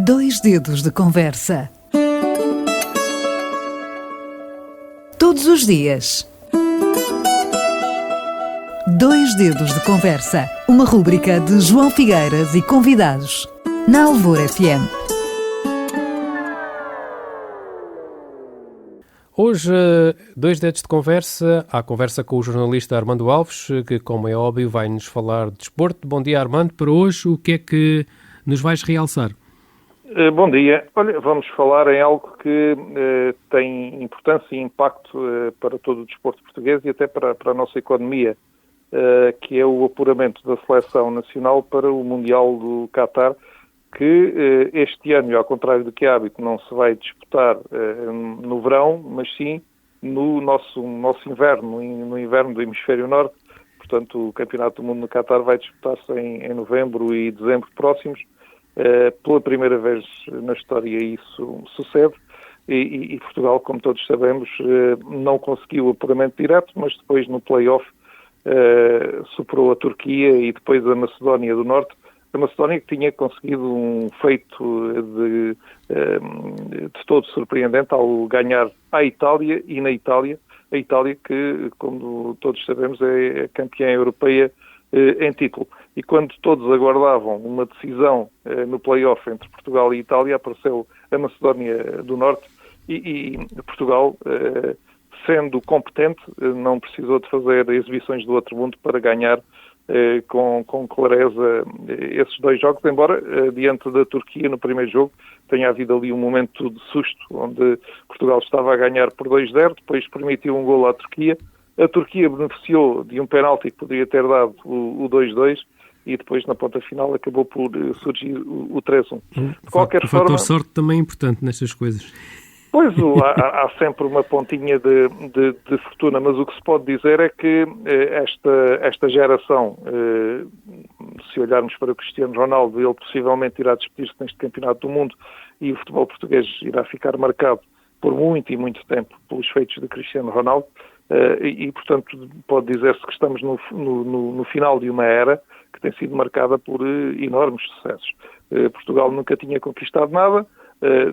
Dois dedos de conversa. Todos os dias. Dois dedos de conversa. Uma rúbrica de João Figueiras e convidados. Na Alvor FM. Hoje, dois dedos de conversa. Há conversa com o jornalista Armando Alves, que, como é óbvio, vai-nos falar de desporto. Bom dia, Armando. Para hoje, o que é que nos vais realçar? Bom dia. Olha, vamos falar em algo que tem importância e impacto para todo o desporto português e até para a nossa economia, que é o apuramento da seleção nacional para o Mundial do Qatar, que este ano, ao contrário do que é hábito, não se vai disputar no verão, mas sim no nosso inverno, no inverno do Hemisfério Norte. Portanto, o Campeonato do Mundo no Qatar vai disputar-se em novembro e dezembro próximos. Pela primeira vez na história isso sucede e Portugal, como todos sabemos, não conseguiu o apuramento direto, mas depois no play-off superou a Turquia e depois a Macedónia do Norte. A Macedónia que tinha conseguido um feito de todo surpreendente ao ganhar à Itália e na Itália. A Itália que, como todos sabemos, é campeã europeia em título. E quando todos aguardavam uma decisão no play-off entre Portugal e Itália, apareceu a Macedónia do Norte e Portugal, sendo competente, não precisou de fazer exibições do outro mundo para ganhar com clareza esses dois jogos, embora diante da Turquia no primeiro jogo tenha havido ali um momento de susto, onde Portugal estava a ganhar por 2-0, depois permitiu um golo à Turquia. A Turquia beneficiou de um penalti que poderia ter dado o 2-2 e depois na ponta final acabou por surgir o 3-1. De qualquer forma, o fator sorte também é importante nestas coisas. Pois, há sempre uma pontinha de fortuna, mas o que se pode dizer é que esta geração, se olharmos para o Cristiano Ronaldo, ele possivelmente irá despedir-se neste Campeonato do Mundo e o futebol português irá ficar marcado por muito e muito tempo pelos feitos de Cristiano Ronaldo e portanto, pode dizer-se que estamos no final de uma era que tem sido marcada por enormes sucessos. Portugal nunca tinha conquistado nada.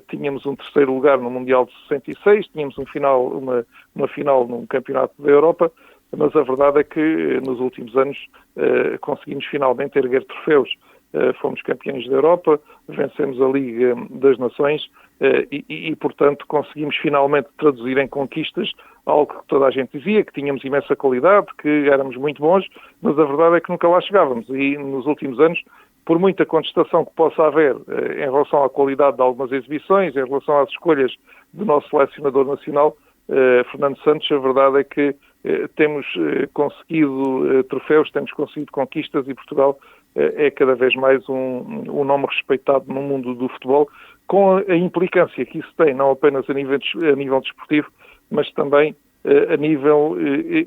Tínhamos um terceiro lugar no Mundial de 66, tínhamos uma final num Campeonato da Europa, mas a verdade é que nos últimos anos conseguimos finalmente erguer troféus. Fomos campeões da Europa, vencemos a Liga das Nações e, portanto, conseguimos finalmente traduzir em conquistas algo que toda a gente dizia, que tínhamos imensa qualidade, que éramos muito bons, mas a verdade é que nunca lá chegávamos. E nos últimos anos, por muita contestação que possa haver em relação à qualidade de algumas exibições, em relação às escolhas do nosso selecionador nacional, Fernando Santos, a verdade é que temos conseguido troféus, temos conseguido conquistas e Portugal é cada vez mais um nome respeitado no mundo do futebol, com a implicância que isso tem, não apenas a nível desportivo, mas também a nível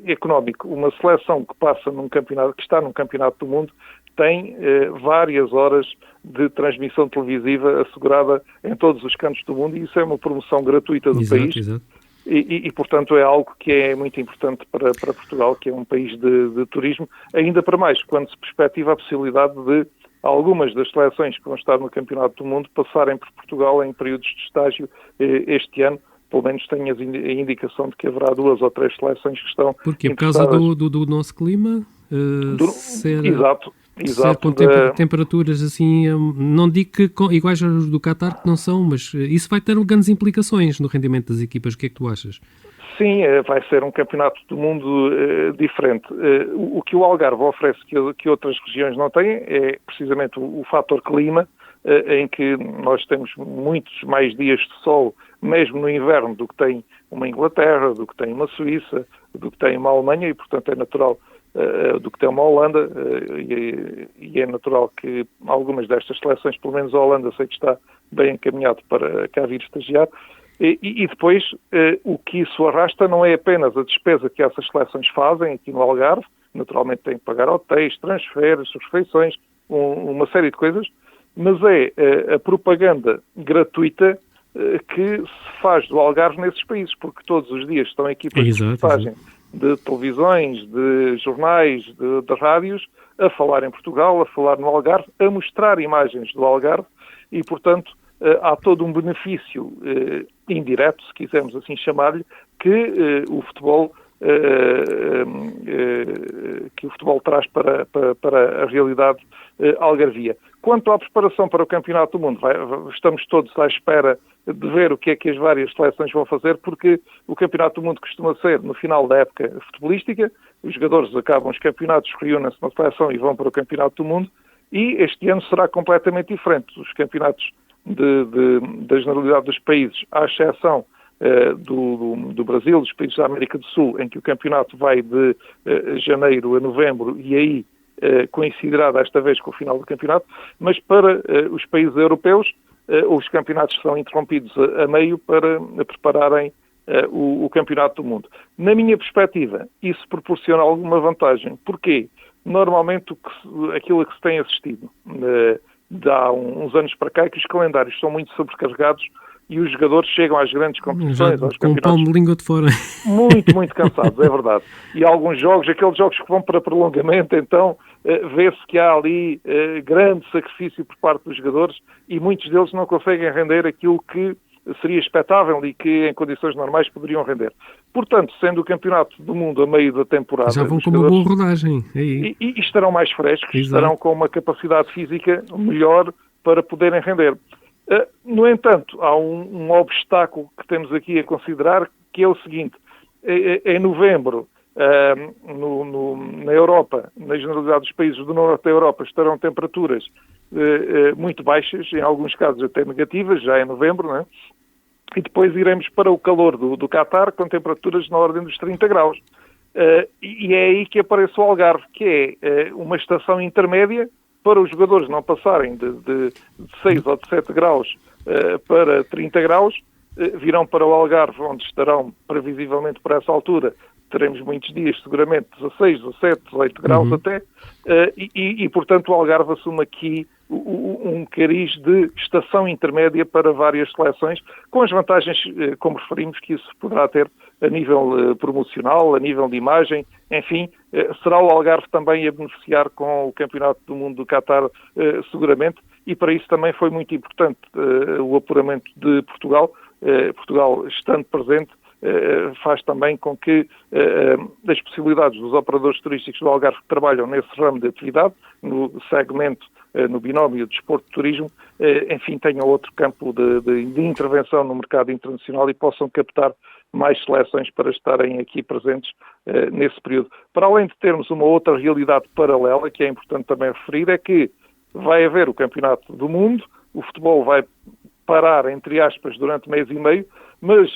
económico. Uma seleção que passa num campeonato, que está num campeonato do mundo, tem várias horas de transmissão televisiva assegurada em todos os cantos do mundo e isso é uma promoção gratuita do país. Exato. E, portanto, é algo que é muito importante para Portugal, que é um país de turismo, ainda para mais, quando se perspectiva a possibilidade de algumas das seleções que vão estar no Campeonato do Mundo passarem por Portugal em períodos de estágio este ano. Pelo menos tenho a indicação de que haverá 2 ou 3 seleções que estão Porquê? Por causa do nosso clima? Exato. Com temperaturas assim, não digo que iguais aos do Qatar, que não são, mas isso vai ter grandes implicações no rendimento das equipas. O que é que tu achas? Sim, vai ser um campeonato do mundo diferente. O que o Algarve oferece que outras regiões não têm é precisamente o fator clima, em que nós temos muitos mais dias de sol, mesmo no inverno, do que tem uma Inglaterra, do que tem uma Suíça, do que tem uma Alemanha, e portanto é natural do que tem uma Holanda, e é natural que algumas destas seleções, pelo menos a Holanda, sei que está bem encaminhado para cá vir estagiar, e depois o que isso arrasta não é apenas a despesa que essas seleções fazem aqui no Algarve, naturalmente têm que pagar hotéis, transferes, refeições, uma série de coisas, mas é a propaganda gratuita que se faz do Algarve nesses países, porque todos os dias estão equipas de reportagem de televisões, de jornais, de rádios, a falar em Portugal, a falar no Algarve, a mostrar imagens do Algarve e, portanto, há todo um benefício indireto, se quisermos assim chamar-lhe, que o futebol traz para a realidade algarvia. Quanto à preparação para o Campeonato do Mundo, estamos todos à espera de ver o que é que as várias seleções vão fazer, porque o Campeonato do Mundo costuma ser no final da época futebolística, os jogadores acabam os campeonatos, reúnem-se na seleção e vão para o Campeonato do Mundo, e este ano será completamente diferente. Os campeonatos da generalidade dos países, à exceção do Brasil, dos países da América do Sul, em que o campeonato vai de janeiro a novembro e aí coincidirá desta vez com o final do campeonato, mas para os países europeus os campeonatos são interrompidos a meio para prepararem o Campeonato do Mundo. Na minha perspectiva, isso proporciona alguma vantagem. Porquê? Normalmente aquilo a que se tem assistido de há uns anos para cá é que os calendários são muito sobrecarregados e os jogadores chegam às grandes competições, aos com o palmo de língua de fora. Muito, muito cansados, é verdade. E alguns jogos, aqueles jogos que vão para prolongamento, então vê-se que há ali grande sacrifício por parte dos jogadores e muitos deles não conseguem render aquilo que seria expectável e que em condições normais poderiam render. Portanto, sendo o Campeonato do Mundo a meio da temporada... Já vão com uma boa rodagem. Aí. E estarão mais frescos, Exato. Estarão com uma capacidade física melhor para poderem render. No entanto, há um obstáculo que temos aqui a considerar, que é o seguinte: em novembro, na Europa, na generalidade dos países do norte da Europa, estarão temperaturas muito baixas, em alguns casos até negativas, já em novembro, não é? E depois iremos para o calor do Qatar, com temperaturas na ordem dos 30 graus. E é aí que aparece o Algarve, que é uma estação intermédia para os jogadores não passarem de 6 ou de 7 graus para 30 graus, virão para o Algarve, onde estarão previsivelmente por essa altura, teremos muitos dias, seguramente 16, 17, 18 graus até, e portanto o Algarve assume aqui um cariz de estação intermédia para várias seleções, com as vantagens, como referimos, que isso poderá ter a nível promocional, a nível de imagem, enfim, será o Algarve também a beneficiar com o Campeonato do Mundo do Qatar, seguramente, e para isso também foi muito importante o apuramento de Portugal. Portugal, estando presente, faz também com que as possibilidades dos operadores turísticos do Algarve que trabalham nesse ramo de atividade, no segmento, no binómio de desporto-turismo, enfim, tenham outro campo de intervenção no mercado internacional e possam captar mais seleções para estarem aqui presentes nesse período. Para além de termos uma outra realidade paralela, que é importante também referir, é que vai haver o Campeonato do Mundo, o futebol vai parar, entre aspas, durante mês e meio, mas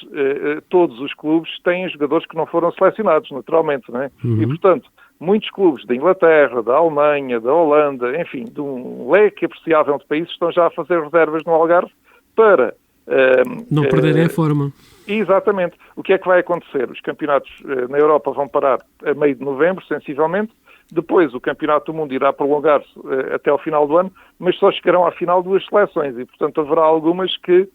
todos os clubes têm jogadores que não foram selecionados, naturalmente, não é? E, portanto, muitos clubes da Inglaterra, da Alemanha, da Holanda, enfim, de um leque apreciável de países, estão já a fazer reservas no Algarve para... não perderem a forma. Exatamente. O que é que vai acontecer? Os campeonatos na Europa vão parar a meio de novembro, sensivelmente. Depois o Campeonato do Mundo irá prolongar-se até ao final do ano, mas só chegarão à final 2 seleções e, portanto, haverá algumas que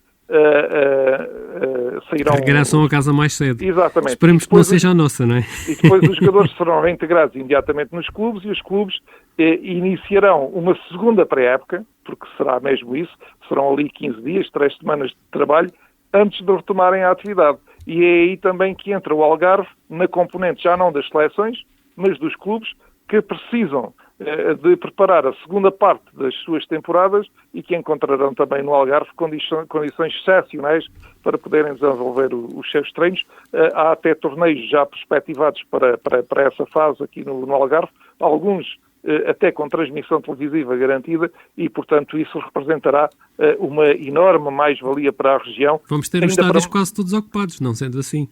sairão... Regressam a casa mais cedo. Exatamente. Esperemos que não seja a nossa, não é? E depois os jogadores serão reintegrados imediatamente nos clubes e os clubes iniciarão uma segunda pré-época, porque será mesmo isso, serão ali 15 dias, 3 semanas de trabalho, antes de retomarem a atividade. E é aí também que entra o Algarve na componente já não das seleções, mas dos clubes, que precisam de preparar a segunda parte das suas temporadas e que encontrarão também no Algarve condições excepcionais para poderem desenvolver os seus treinos. Há até torneios já perspectivados para essa fase aqui no Algarve, alguns até com transmissão televisiva garantida e, portanto, isso representará uma enorme mais-valia para a região. Vamos ter os estádios quase todos ocupados, não sendo assim?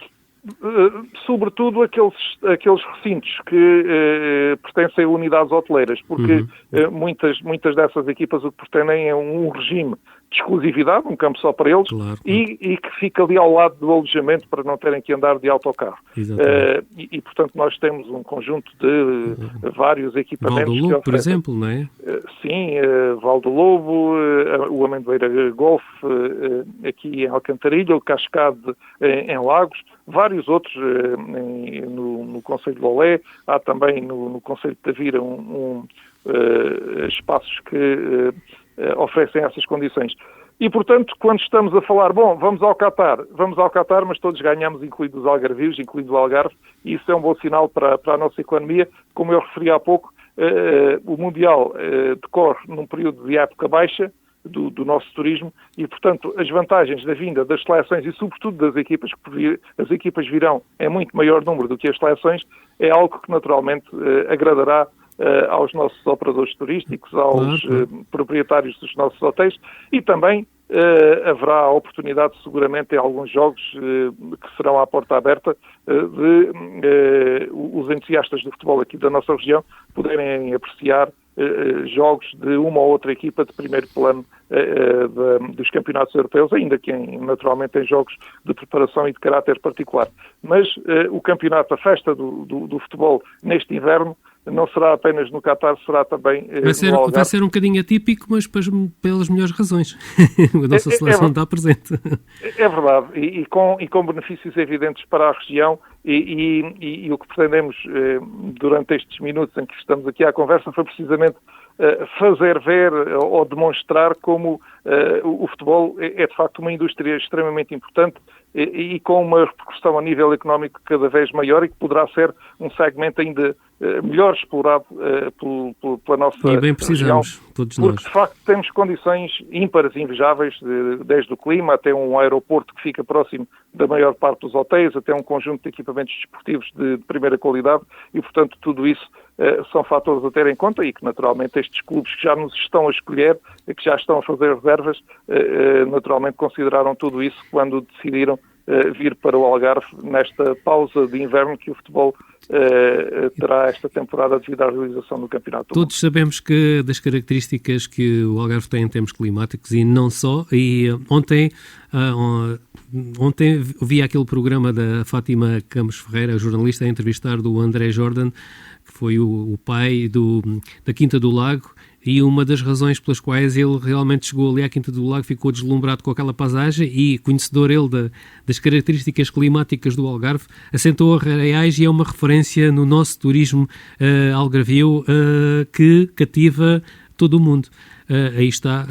Sobretudo aqueles recintos que pertencem a unidades hoteleiras, porque muitas dessas equipas o que pretendem é um regime de exclusividade, um campo só para eles, claro. E que fica ali ao lado do alojamento para não terem que andar de autocarro. E, portanto, nós temos um conjunto de vários equipamentos. Val do Lobo, por exemplo, não é? Sim, Val do Lobo, o Amendoeira Golf, aqui em Alcantarilha, o Cascade em Lagos, vários outros no Concelho de Lolé, há também no Concelho de Tavira espaços que oferecem essas condições. E, portanto, quando estamos a falar, vamos ao Qatar, mas todos ganhamos, incluindo os algarvios, incluindo o Algarve, e isso é um bom sinal para a nossa economia. Como eu referi há pouco, o Mundial decorre num período de época baixa do nosso turismo e, portanto, as vantagens da vinda das seleções e, sobretudo, das equipas, porque as equipas virão em muito maior número do que as seleções, é algo que, naturalmente, agradará aos nossos operadores turísticos, aos proprietários dos nossos hotéis e também haverá a oportunidade, seguramente, em alguns jogos que serão à porta aberta, de os entusiastas do futebol aqui da nossa região poderem apreciar jogos de uma ou outra equipa de primeiro plano dos campeonatos europeus, ainda que naturalmente em jogos de preparação e de caráter particular. Mas o campeonato, a festa do futebol neste inverno, não será apenas no Qatar, será também no Algarve. Vai ser um bocadinho atípico, mas pelas melhores razões. A nossa seleção está presente. É verdade, e com benefícios evidentes para a região, e o que pretendemos durante estes minutos em que estamos aqui à conversa foi precisamente fazer ver ou demonstrar como o futebol é de facto uma indústria extremamente importante e com uma repercussão a nível económico cada vez maior e que poderá ser um segmento ainda melhor explorado pela nossa região. E bem precisamos, todos nós. Porque de facto temos condições ímpares e invejáveis, desde o clima até um aeroporto que fica próximo da maior parte dos hotéis, até um conjunto de equipamentos desportivos de primeira qualidade e, portanto, tudo isso são fatores a ter em conta e que, naturalmente, estes clubes que já nos estão a escolher, que já estão a fazer reservas, naturalmente consideraram tudo isso quando decidiram vir para o Algarve nesta pausa de inverno que o futebol terá esta temporada devido à realização do Campeonato. Todos sabemos que das características que o Algarve tem em termos climáticos e não só, e ontem vi aquele programa da Fátima Campos Ferreira, jornalista, a entrevistar do André Jordan, que foi o pai da Quinta do Lago, e uma das razões pelas quais ele realmente chegou ali à Quinta do Lago, ficou deslumbrado com aquela paisagem e, conhecedor ele das características climáticas do Algarve, assentou Arraiais e é uma referência no nosso turismo algarvio que cativa todo o mundo. Aí está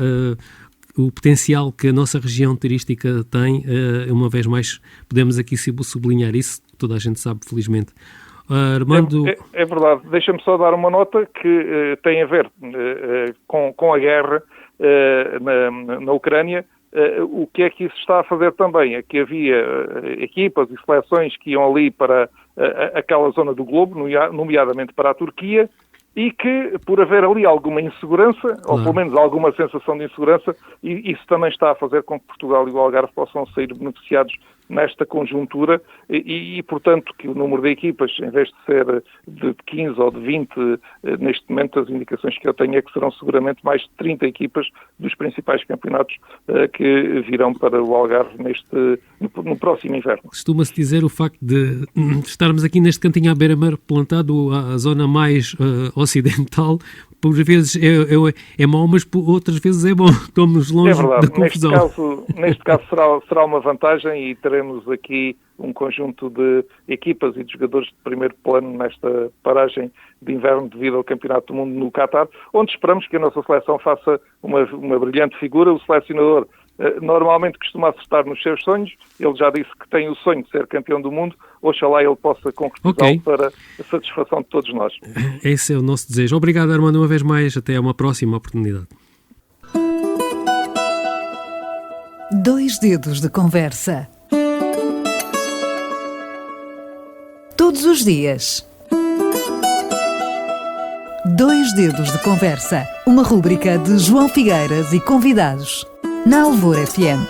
o potencial que a nossa região turística tem, uma vez mais podemos aqui sublinhar isso, toda a gente sabe, felizmente. Armando... É verdade. Deixa-me só dar uma nota que tem a ver com a guerra na Ucrânia. O que é que isso está a fazer também? É que havia equipas e seleções que iam ali para aquela zona do globo, nomeadamente para a Turquia, e que, por haver ali alguma insegurança, ou pelo menos alguma sensação de insegurança, isso também está a fazer com que Portugal e o Algarve possam sair beneficiados nesta conjuntura e, portanto, que o número de equipas, em vez de ser de 15 ou de 20, neste momento as indicações que eu tenho é que serão seguramente mais de 30 equipas dos principais campeonatos que virão para o Algarve no próximo inverno. Costuma-se dizer o facto de estarmos aqui neste cantinho à beira-mar, plantado à zona mais ocidental, por vezes é mau, mas por outras vezes é bom. Estamos longe da confusão. Neste caso será uma vantagem e teremos aqui um conjunto de equipas e de jogadores de primeiro plano nesta paragem de inverno devido ao Campeonato do Mundo no Qatar, onde esperamos que a nossa seleção faça uma brilhante figura. O selecionador normalmente costuma acertar nos seus sonhos. Ele já disse que tem o sonho de ser campeão do mundo. Oxalá ele possa concretizá-lo para a satisfação de todos nós. Esse é o nosso desejo. Obrigado, Armando, uma vez mais. Até uma próxima oportunidade. 2 dedos de conversa. Todos os dias. 2 dedos de conversa. Uma rúbrica de João Figueiras e convidados. Na Alvor FM.